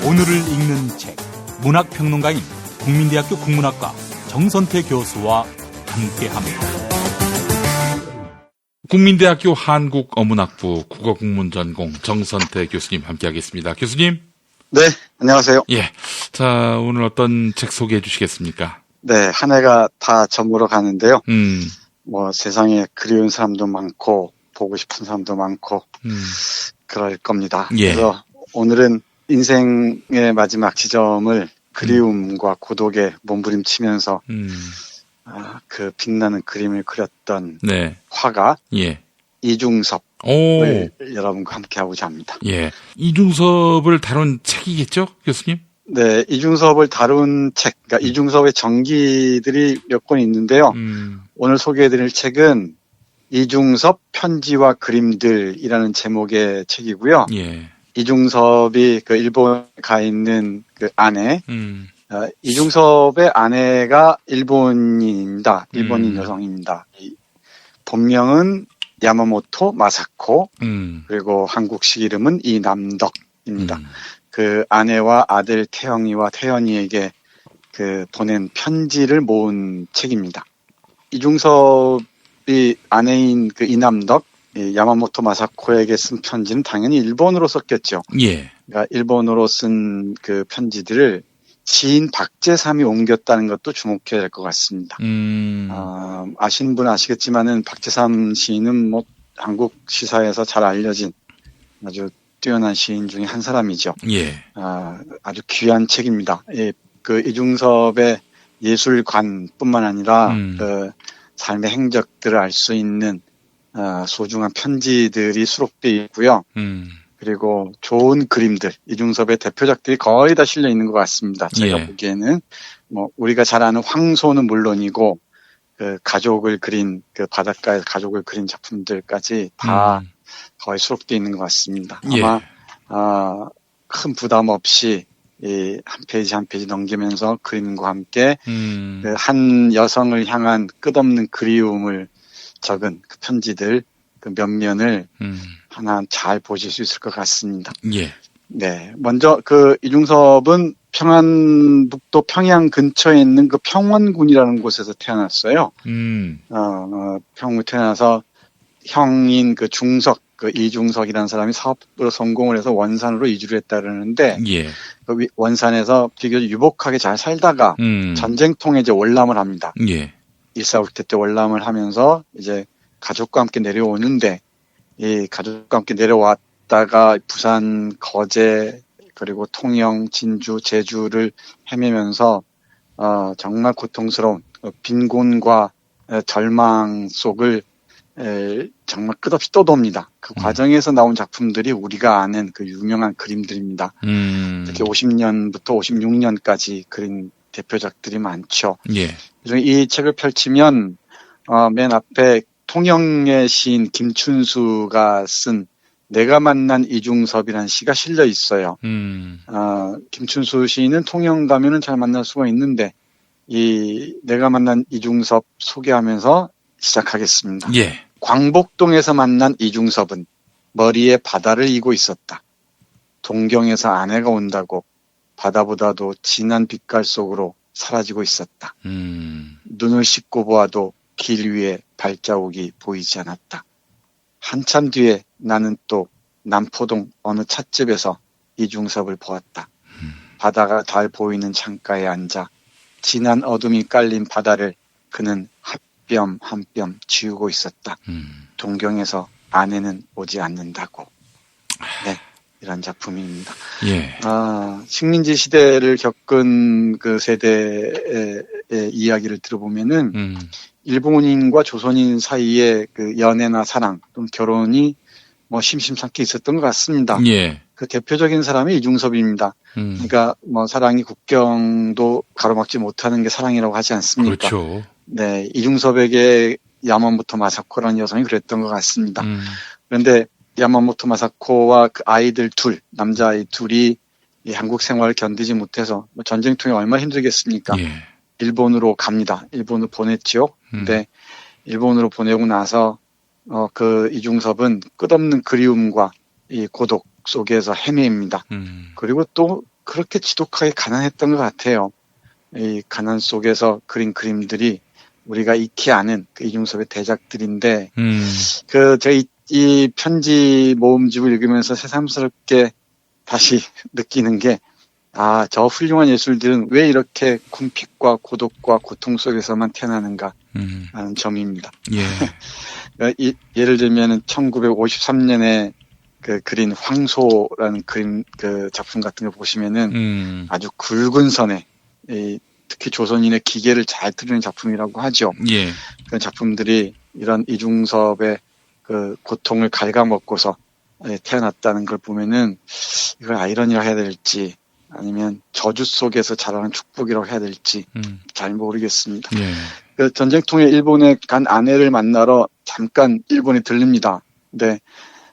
오늘을 읽는 책, 문학평론가인 국민대학교 국문학과 정선태 교수와 함께합니다. 국민대학교 한국어문학부 국어국문전공 정선태 교수님 함께하겠습니다. 교수님. 네, 안녕하세요. 예. 자, 오늘 어떤 책 소개해 주시겠습니까? 네, 한 해가 다 저물어 가는데요. 세상에 그리운 사람도 많고, 보고 싶은 사람도 많고, 그럴 겁니다. 예. 그래서 오늘은 인생의 마지막 지점을 그리움과 고독에 몸부림치면서, 그 빛나는 그림을 그렸던 네. 화가, 예. 이중섭을 여러분과 함께 하고자 합니다. 예. 이중섭을 다룬 책이겠죠, 교수님? 네, 이중섭을 다룬 책, 그러니까 이중섭의 전기들이 몇 권 있는데요. 오늘 소개해드릴 책은 이중섭 편지와 그림들이라는 제목의 책이고요. 예. 이중섭이 그 일본에 가 있는 그 아내, 이중섭의 아내가 일본인입니다. 일본인 여성입니다. 본명은 야마모토 마사코, 그리고 한국식 이름은 이남덕입니다. 그 아내와 아들 태영이와 태연이에게 그 보낸 편지를 모은 책입니다. 이중섭이 아내인 그 이남덕, 야마모토 마사코에게 쓴 편지는 당연히 일본어로 썼겠죠. 예. 그러니까 일본어로 쓴 그 편지들을 시인 박재삼이 옮겼다는 것도 주목해야 될 것 같습니다. 아시는 분은 아시겠지만은 박재삼 시인은 한국 시사에서 잘 알려진 아주 뛰어난 시인 중에 한 사람이죠. 예. 아주 귀한 책입니다. 그 이중섭의 예술관뿐만 아니라 그 삶의 행적들을 알 수 있는 소중한 편지들이 수록되어 있고요. 그리고 좋은 그림들, 이중섭의 대표작들이 거의 다 실려 있는 것 같습니다. 제가 보기에는 우리가 잘 아는 황소는 물론이고 그 가족을 그린 그 바닷가에서 가족을 그린 작품들까지 다 거의 수록되어 있는 것 같습니다. 아마 큰 부담 없이 한 페이지 한 페이지 넘기면서 그림과 함께 그 한 여성을 향한 끝없는 그리움을 적은 그 편지들 그 몇 면을 하나 잘 보실 수 있을 것 같습니다. 예. 네. 먼저 그 이중섭은 평안북도 평양 근처에 있는 그 평원군이라는 곳에서 태어났어요. 평양에 태어나서 형인 그 중석, 그 이중석이라는 사람이 사업으로 성공을 해서 원산으로 이주를 했다 그러는데, 예. 그 원산에서 비교적 유복하게 잘 살다가 전쟁통에 이제 월남을 합니다. 예. 일사후퇴 때 월남을 하면서 이제 가족과 함께 내려오는데, 이 가족과 함께 내려왔다가 부산, 거제, 그리고 통영, 진주, 제주를 헤매면서 정말 고통스러운 빈곤과 절망 속을 정말 끝없이 떠돕니다. 그 과정에서 나온 작품들이 우리가 아는 그 유명한 그림들입니다. 특히 50년부터 56년까지 그린 대표작들이 많죠. 예. 이 책을 펼치면 맨 앞에 통영의 시인 김춘수가 쓴 내가 만난 이중섭이라는 시가 실려 있어요. 김춘수 시인은 통영 가면은 잘 만날 수가 있는데 이 내가 만난 이중섭 소개하면서 시작하겠습니다. 예. 광복동에서 만난 이중섭은 머리에 바다를 이고 있었다. 동경에서 아내가 온다고 바다보다도 진한 빛깔 속으로 사라지고 있었다. 눈을 씻고 보아도 길 위에 발자국이 보이지 않았다. 한참 뒤에 나는 또 남포동 어느 찻집에서 이중섭을 보았다. 바다가 잘 보이는 창가에 앉아 진한 어둠이 깔린 바다를 그는 한 뼘 한 뼘 지우고 있었다. 동경에서 아내는 오지 않는다고. 네, 이런 작품입니다. 예. 식민지 시대를 겪은 그 세대의 이야기를 들어보면은 일본인과 조선인 사이에 그 연애나 사랑 또는 결혼이 심심찮게 있었던 것 같습니다. 예. 그 대표적인 사람이 이중섭입니다. 그러니까 사랑이 국경도 가로막지 못하는 게 사랑이라고 하지 않습니까? 그렇죠. 네, 이중섭에게 야마모토 마사코라는 여성이 그랬던 것 같습니다. 그런데 야마모토 마사코와 그 아이들 둘, 남자아이 둘이 이 한국 생활을 견디지 못해서 전쟁통에 얼마나 힘들겠습니까? 예. 일본으로 갑니다. 일본으로 보냈죠. 근데 일본으로 보내고 나서 그 이중섭은 끝없는 그리움과 이 고독 속에서 헤매입니다. 그리고 또 그렇게 지독하게 가난했던 것 같아요. 이 가난 속에서 그린 그림들이 우리가 익히 아는 그 이중섭의 대작들인데, 제가 이 편지 모음집을 읽으면서 새삼스럽게 다시 느끼는 게, 저 훌륭한 예술들은 왜 이렇게 궁핍과 고독과 고통 속에서만 태어나는가 하는 점입니다. 예. 예를 들면 1953년에 그린 황소라는 그림 작품 같은 걸 보시면은 아주 굵은 선에 특히 조선인의 기계를 잘 그리는 작품이라고 하죠. 예. 그런 작품들이 이런 이중섭의 그 고통을 갉아먹고서 태어났다는 걸 보면은 이걸 아이러니라 해야 될지 아니면 저주 속에서 자라는 축복이라고 해야 될지 잘 모르겠습니다. 예. 전쟁통에 일본에 간 아내를 만나러 잠깐 일본에 들립니다. 근데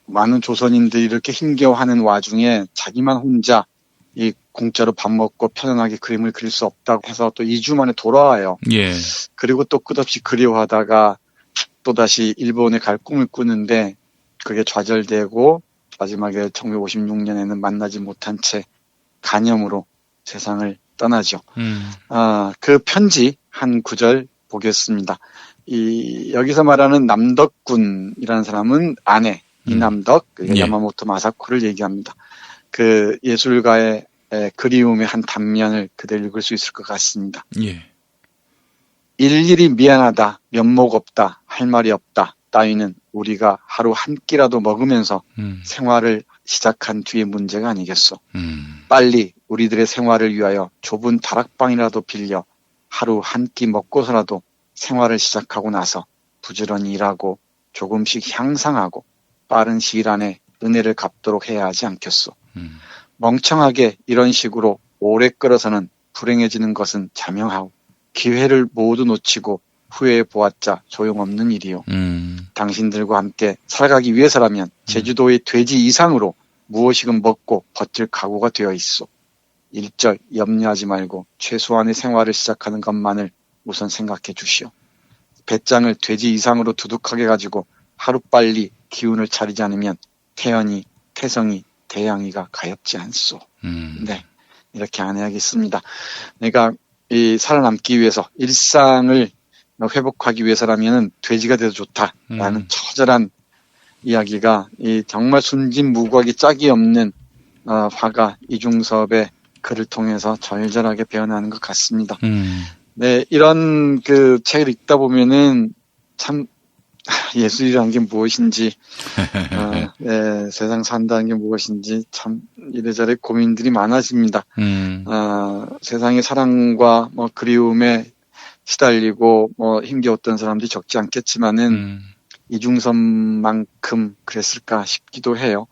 많은 조선인들이 이렇게 힘겨워하는 와중에 자기만 혼자 이 공짜로 밥 먹고 편안하게 그림을 그릴 수 없다고 해서 또 2주 만에 돌아와요. 예. 그리고 또 끝없이 그리워하다가 또다시 일본에 갈 꿈을 꾸는데 그게 좌절되고 마지막에 1956년에는 만나지 못한 채 간염으로 세상을 떠나죠. 그 편지 한 구절 보겠습니다. 여기서 말하는 남덕군이라는 사람은 아내 이남덕, 예. 야마모토 마사코를 얘기합니다. 그 예술가의 그리움의 한 단면을 그대로 읽을 수 있을 것 같습니다. 예. 일일이 미안하다, 면목 없다, 할 말이 없다 따위는 우리가 하루 한 끼라도 먹으면서 생활을 시작한 뒤의 문제가 아니겠소. 빨리 우리들의 생활을 위하여 좁은 다락방이라도 빌려 하루 한 끼 먹고서라도 생활을 시작하고 나서 부지런히 일하고 조금씩 향상하고 빠른 시일 안에 은혜를 갚도록 해야 하지 않겠소. 멍청하게 이런 식으로 오래 끌어서는 불행해지는 것은 자명하오. 기회를 모두 놓치고 후회해 보았자 소용없는 일이요. 당신들과 함께 살아가기 위해서라면 제주도의 돼지 이상으로 무엇이든 먹고 버틸 각오가 되어 있소. 일절 염려하지 말고 최소한의 생활을 시작하는 것만을 우선 생각해 주시오. 배짱을 돼지 이상으로 두둑하게 가지고 하루빨리 기운을 차리지 않으면 태성이 대양이가 가엾지 않소. 네, 이렇게 안해야겠습니다. 그러니까 이 살아남기 위해서 일상을 회복하기 위해서라면 돼지가 돼도 좋다라는 처절한 이야기가 이 정말 순진무구하기 짝이 없는 화가 이중섭의 글을 통해서 절절하게 배어나는 것 같습니다. 네, 이런 그 책을 읽다 보면은 참 예술이라는 게 무엇인지, 네, 세상 산다는 게 무엇인지 참 이래저래 고민들이 많아집니다. 세상의 사랑과 뭐 그리움에 시달리고 뭐 힘겨웠던 사람들이 적지 않겠지만은 이중섭만큼 그랬을까 싶기도 해요.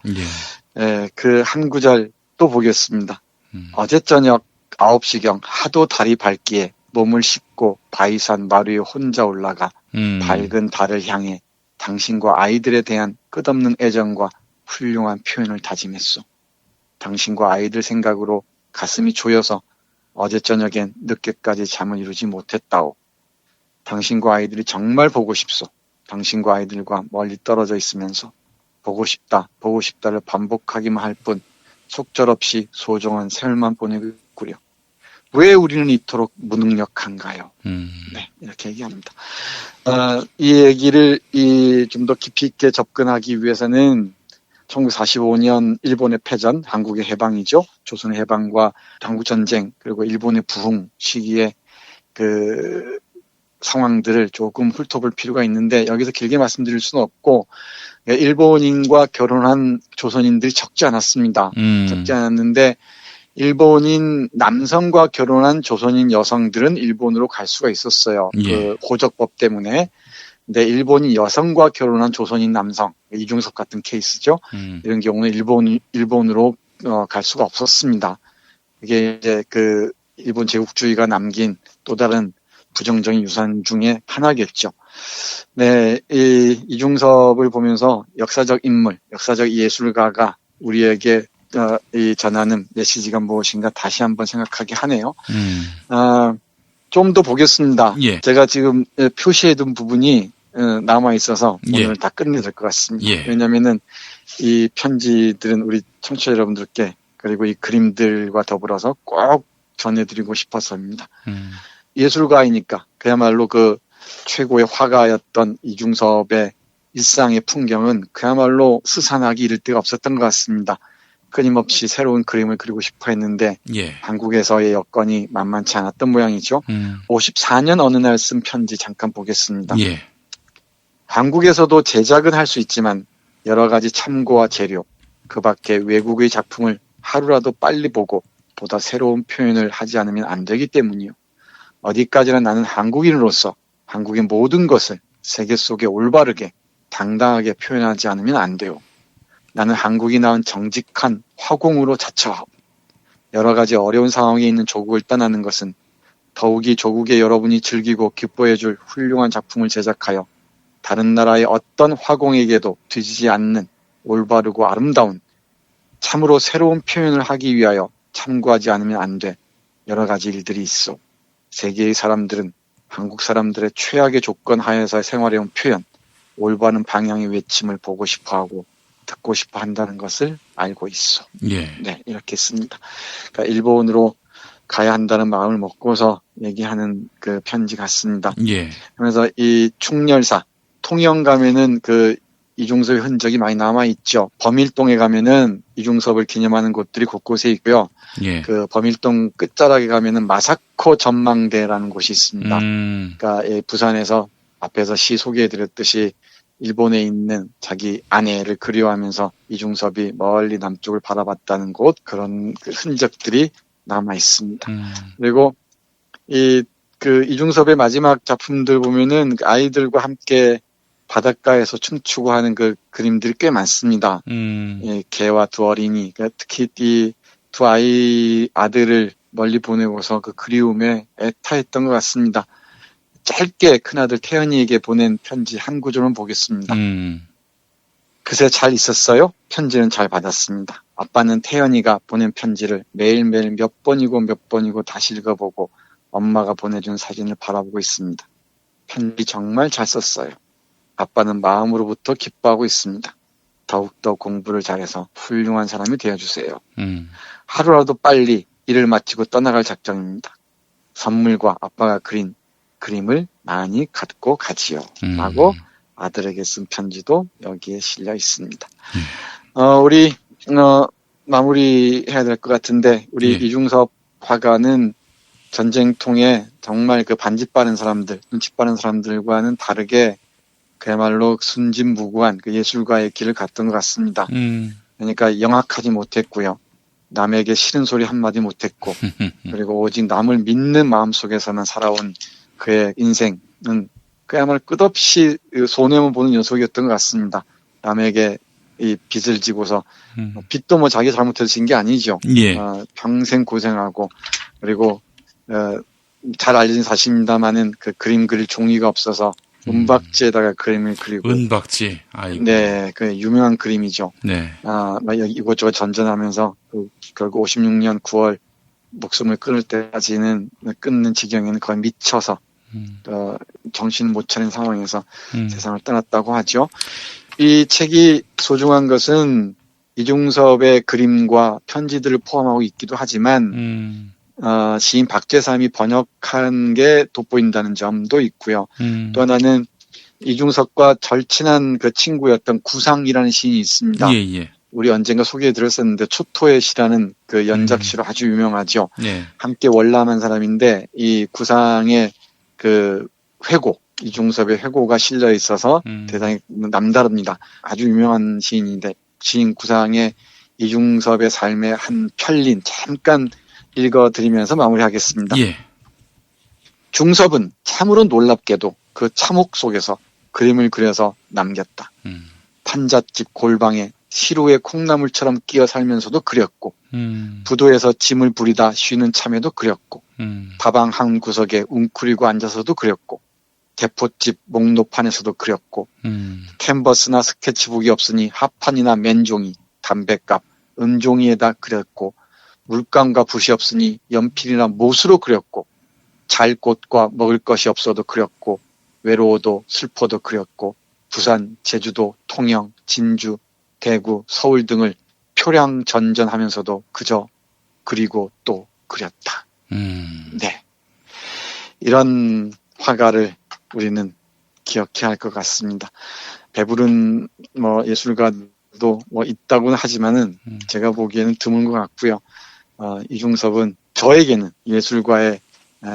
예, 그 한 구절 또 보겠습니다. 어제 저녁 9시경 하도 달이 밝기에 몸을 씻고 바위산 마루에 혼자 올라가 밝은 달을 향해 당신과 아이들에 대한 끝없는 애정과 훌륭한 표현을 다짐했소. 당신과 아이들 생각으로 가슴이 조여서 어제 저녁엔 늦게까지 잠을 이루지 못했다오. 당신과 아이들이 정말 보고 싶소. 당신과 아이들과 멀리 떨어져 있으면서 보고 싶다를 반복하기만 할 뿐 속절없이 소중한 세월만 보내고 있구려. 왜 우리는 이토록 무능력한가요? 네, 이렇게 얘기합니다. 이 얘기를 좀 더 깊이 있게 접근하기 위해서는 1945년 일본의 패전, 한국의 해방이죠. 조선의 해방과 한국전쟁, 그리고 일본의 부흥 시기에 그 상황들을 조금 훑어볼 필요가 있는데 여기서 길게 말씀드릴 수는 없고 일본인과 결혼한 조선인들이 적지 않았습니다. 적지 않았는데 일본인 남성과 결혼한 조선인 여성들은 일본으로 갈 수가 있었어요. 그 호적법 때문에. 근데 일본인 여성과 결혼한 조선인 남성, 이중섭 같은 케이스죠. 이런 경우는 일본으로 갈 수가 없었습니다. 이게 이제 그 일본 제국주의가 남긴 또 다른 부정적인 유산 중에 하나겠죠. 네, 이중섭을 보면서 역사적 인물, 역사적 예술가가 우리에게 전하는 메시지가 무엇인가 다시 한번 생각하게 하네요. 좀 더 보겠습니다. 예. 제가 지금 표시해둔 부분이 남아 있어서 오늘 다 끝내야 될 것 같습니다. 예. 왜냐하면은 이 편지들은 우리 청취자 여러분들께 그리고 이 그림들과 더불어서 꼭 전해드리고 싶어서입니다. 예술가이니까 그야말로 그 최고의 화가였던 이중섭의 일상의 풍경은 그야말로 스산하기 이를 데가 없었던 것 같습니다. 끊임없이 새로운 그림을 그리고 싶어 했는데 예. 한국에서의 여건이 만만치 않았던 모양이죠. 54년 어느 날 쓴 편지 잠깐 보겠습니다. 예. 한국에서도 제작은 할 수 있지만 여러 가지 참고와 재료, 그 밖에 외국의 작품을 하루라도 빨리 보고 보다 새로운 표현을 하지 않으면 안 되기 때문이요. 어디까지나 나는 한국인으로서 한국의 모든 것을 세계 속에 올바르게 당당하게 표현하지 않으면 안 돼요. 나는 한국이 낳은 정직한 화공으로 자처하고 여러 가지 어려운 상황에 있는 조국을 떠나는 것은 더욱이 조국의 여러분이 즐기고 기뻐해 줄 훌륭한 작품을 제작하여 다른 나라의 어떤 화공에게도 뒤지지 않는 올바르고 아름다운 참으로 새로운 표현을 하기 위하여 참고하지 않으면 안 돼. 여러 가지 일들이 있어. 세계의 사람들은 한국 사람들의 최악의 조건 하에서 생활해온 표현, 올바른 방향의 외침을 보고 싶어하고 듣고 싶어 한다는 것을 알고 있어. 예. 네, 이렇게 씁니다. 그러니까 일본으로 가야 한다는 마음을 먹고서 얘기하는 그 편지 같습니다. 예. 그래서 이 충렬사, 통영 가면은 그 이중섭의 흔적이 많이 남아있죠. 범일동에 가면은 이중섭을 기념하는 곳들이 곳곳에 있고요. 예. 그 범일동 끝자락에 가면은 마사코 전망대라는 곳이 있습니다. 그러니까 예, 부산에서 앞에서 시 소개해드렸듯이 일본에 있는 자기 아내를 그리워하면서 이중섭이 멀리 남쪽을 바라봤다는 곳, 그런 그 흔적들이 남아 있습니다. 그리고 이중섭의 마지막 작품들 보면은 아이들과 함께 바닷가에서 춤추고 하는 그 그림들이 꽤 많습니다. 예, 개와 두 어린이, 그러니까 특히 이 두 아들을 멀리 보내고서 그 그리움에 애타했던 것 같습니다. 짧게 큰아들 태연이에게 보낸 편지 한 구절만 보겠습니다. 그새 잘 있었어요? 편지는 잘 받았습니다. 아빠는 태연이가 보낸 편지를 매일매일 몇 번이고 다시 읽어보고 엄마가 보내준 사진을 바라보고 있습니다. 편지 정말 잘 썼어요. 아빠는 마음으로부터 기뻐하고 있습니다. 더욱더 공부를 잘해서 훌륭한 사람이 되어주세요. 하루라도 빨리 일을 마치고 떠나갈 작정입니다. 선물과 아빠가 그린 그림을 많이 갖고 가지요. 라고 아들에게 쓴 편지도 여기에 실려 있습니다. 우리 마무리해야 될 것 같은데 우리 예. 이중섭 화가는 전쟁통에 정말 그 반집 빠른 사람들, 눈치 빠른 사람들과는 다르게 그야말로 순진무구한 그 예술가의 길을 갔던 것 같습니다. 그러니까 영악하지 못했고요. 남에게 싫은 소리 한마디 못했고 그리고 오직 남을 믿는 마음속에서만 살아온 그의 인생은 그야말로 끝없이 손해만 보는 녀석이었던 것 같습니다. 남에게 이 빚을 지고서 빚도 뭐 자기 잘못해서 진 게 아니죠. 예. 평생 고생하고 그리고 잘 알려진 사실입니다만은 그 그림 그릴 종이가 없어서 은박지에다가 그림을 그리고 은박지. 아이고. 네, 그 유명한 그림이죠. 네. 이곳저곳 전전하면서 결국 56년 9월 목숨을 끊을 때까지는 끊는 지경에는 거의 미쳐서 정신 못 차린 상황에서 세상을 떠났다고 하죠. 이 책이 소중한 것은 이중섭의 그림과 편지들을 포함하고 있기도 하지만 시인 박재삼이 번역한 게 돋보인다는 점도 있고요. 또 하나는 이중섭과 절친한 그 친구였던 구상이라는 시인이 있습니다. 예, 예. 우리 언젠가 소개해드렸었는데 초토의 시라는 그 연작시로 아주 유명하죠. 네. 함께 월남한 사람인데 이 구상의 그 회고, 이중섭의 회고가 실려 있어서 대단히 남다릅니다. 아주 유명한 시인인데 시인 구상의 이중섭의 삶의 한 편린 잠깐 읽어드리면서 마무리하겠습니다. 예. 중섭은 참으로 놀랍게도 그 참혹 속에서 그림을 그려서 남겼다. 판잣집 골방에 시루의 콩나물처럼 끼어 살면서도 그렸고 부도에서 짐을 부리다 쉬는 참에도 그렸고 다방 한 구석에 웅크리고 앉아서도 그렸고 대포집 목노판에서도 그렸고 캔버스나 스케치북이 없으니 합판이나 맨종이, 담뱃갑, 은종이에다 그렸고 물감과 붓이 없으니 연필이나 못으로 그렸고 잘 곳과 먹을 것이 없어도 그렸고 외로워도 슬퍼도 그렸고 부산, 제주도, 통영, 진주, 대구, 서울 등을 표량전전하면서도 그저 그리고 또 그렸다. 네. 이런 화가를 우리는 기억해야 할 것 같습니다. 배부른 예술가도 있다고는 하지만은 제가 보기에는 드문 것 같고요. 이중섭은 저에게는 예술가의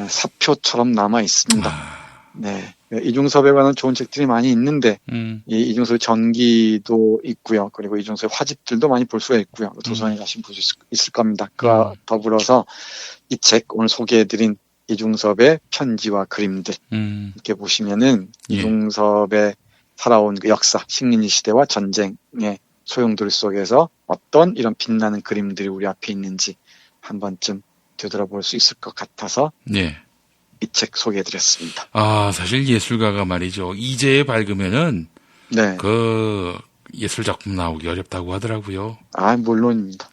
사표처럼 남아 있습니다. 네. 이중섭에 관한 좋은 책들이 많이 있는데, 이 이중섭의 전기도 있고요. 그리고 이중섭의 화집들도 많이 볼 수가 있고요. 도서관에 가시면 볼 수 있을 겁니다. 그와 더불어서 이 책 오늘 소개해드린 이중섭의 편지와 그림들 이렇게 보시면은 이중섭의 살아온 그 역사, 식민지 시대와 전쟁의 소용돌이 속에서 어떤 이런 빛나는 그림들이 우리 앞에 있는지 한 번쯤 되돌아볼 수 있을 것 같아서 이 책 소개해드렸습니다. 사실 예술가가 말이죠. 이제에 밝으면은 네. 그 예술 작품 나오기 어렵다고 하더라고요. 물론입니다.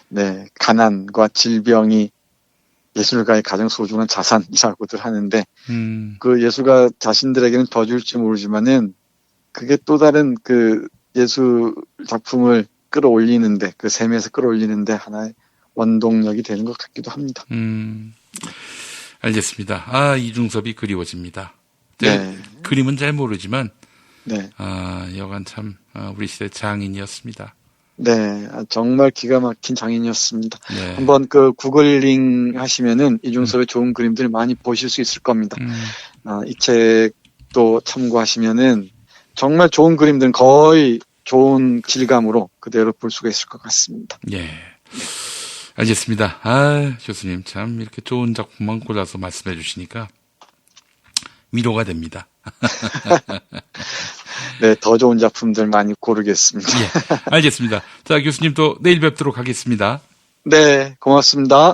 네, 가난과 질병이 예술가의 가장 소중한 자산이라고들 하는데 그 예술가 자신들에게는 더 줄지 모르지만은 그게 또 다른 그 예술 작품을 끌어올리는데 그 셈에서 끌어올리는데 하나의 원동력이 되는 것 같기도 합니다. 알겠습니다. 이중섭이 그리워집니다. 네. 그림은 잘 모르지만 네. 여간 참 우리 시대 장인이었습니다. 네, 정말 기가 막힌 장인이었습니다. 네. 한번 그 구글링 하시면은 이중섭의 좋은 그림들 많이 보실 수 있을 겁니다. 이 책도 참고하시면은 정말 좋은 그림들은 거의 좋은 질감으로 그대로 볼 수가 있을 것 같습니다. 예. 알겠습니다. 교수님 참 이렇게 좋은 작품만 골라서 말씀해 주시니까 위로가 됩니다. 네, 더 좋은 작품들 많이 고르겠습니다. 예, 알겠습니다. 자, 교수님 또 내일 뵙도록 하겠습니다. 네, 고맙습니다.